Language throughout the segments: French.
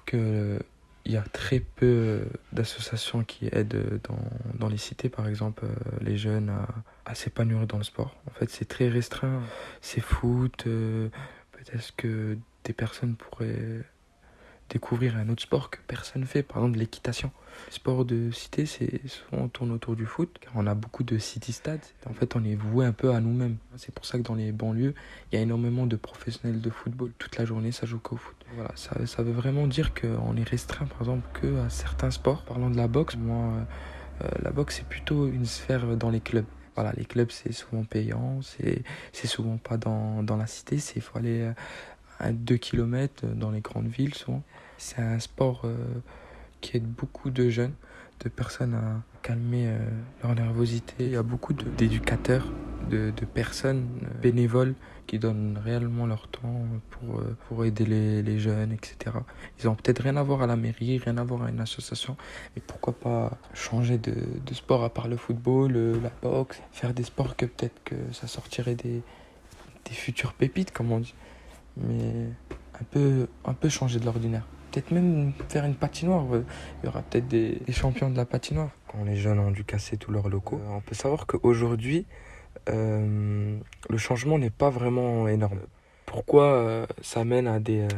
que il y a très peu d'associations qui aident dans les cités, par exemple, les jeunes à s'épanouir dans le sport. En fait, c'est très restreint. C'est foot, peut-être que des personnes pourraient découvrir un autre sport que personne ne fait, par exemple l'équitation. Le sport de cité, c'est souvent on tourne autour du foot, car on a beaucoup de city-stades. En fait, on est voué un peu à nous-mêmes. C'est pour ça que dans les banlieues, il y a énormément de professionnels de football. Toute la journée, ça joue qu'au foot. Voilà, ça veut vraiment dire qu'on est restreint, par exemple, que à certains sports. Parlant de la boxe, moi, la boxe, c'est plutôt une sphère dans les clubs. Voilà, les clubs, c'est souvent payant, c'est souvent pas dans la cité, il faut aller à 2 kilomètres dans les grandes villes, souvent. C'est un sport qui aide beaucoup de jeunes, de personnes à calmer leur nervosité. Il y a beaucoup d'éducateurs, de personnes bénévoles qui donnent réellement leur temps pour aider les jeunes, etc. Ils ont peut-être rien à voir à la mairie, rien à voir à une association, mais pourquoi pas changer de sport à part le football, la boxe, faire des sports que peut-être que ça sortirait des futures pépites, comme on dit, mais un peu changer de l'ordinaire. Peut-être même faire une patinoire. Il y aura peut-être des champions de la patinoire. Quand les jeunes ont dû casser tous leurs locaux, on peut savoir qu'aujourd'hui, le changement n'est pas vraiment énorme. Pourquoi ça mène à des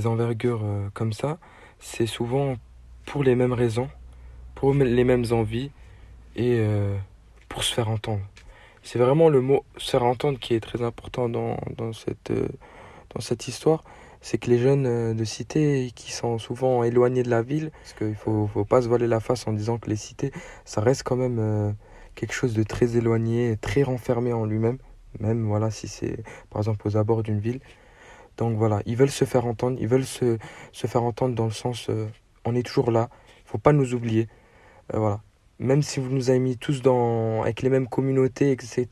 envergures comme ça? C'est souvent pour les mêmes raisons, pour les mêmes envies et pour se faire entendre. C'est vraiment le mot se faire entendre qui est très important dans cette histoire. C'est que les jeunes de cité qui sont souvent éloignés de la ville, parce qu'il faut pas se voiler la face en disant que les cités, ça reste quand même quelque chose de très éloigné, très renfermé en lui-même, même voilà si c'est par exemple aux abords d'une ville. Donc voilà, ils veulent se faire entendre, ils veulent se faire entendre dans le sens on est toujours là, faut pas nous oublier. Voilà. Même si vous nous avez mis tous avec les mêmes communautés, etc.,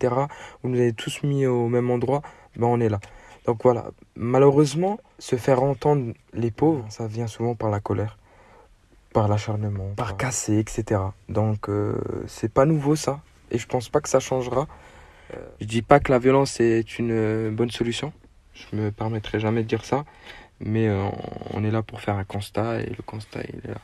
vous nous avez tous mis au même endroit, ben on est là. Donc voilà, malheureusement, se faire entendre les pauvres, ça vient souvent par la colère, par l'acharnement, par casser, etc. Donc c'est pas nouveau ça, et je pense pas que ça changera. Je dis pas que la violence est une bonne solution, je me permettrai jamais de dire ça, mais on est là pour faire un constat, et le constat il est là.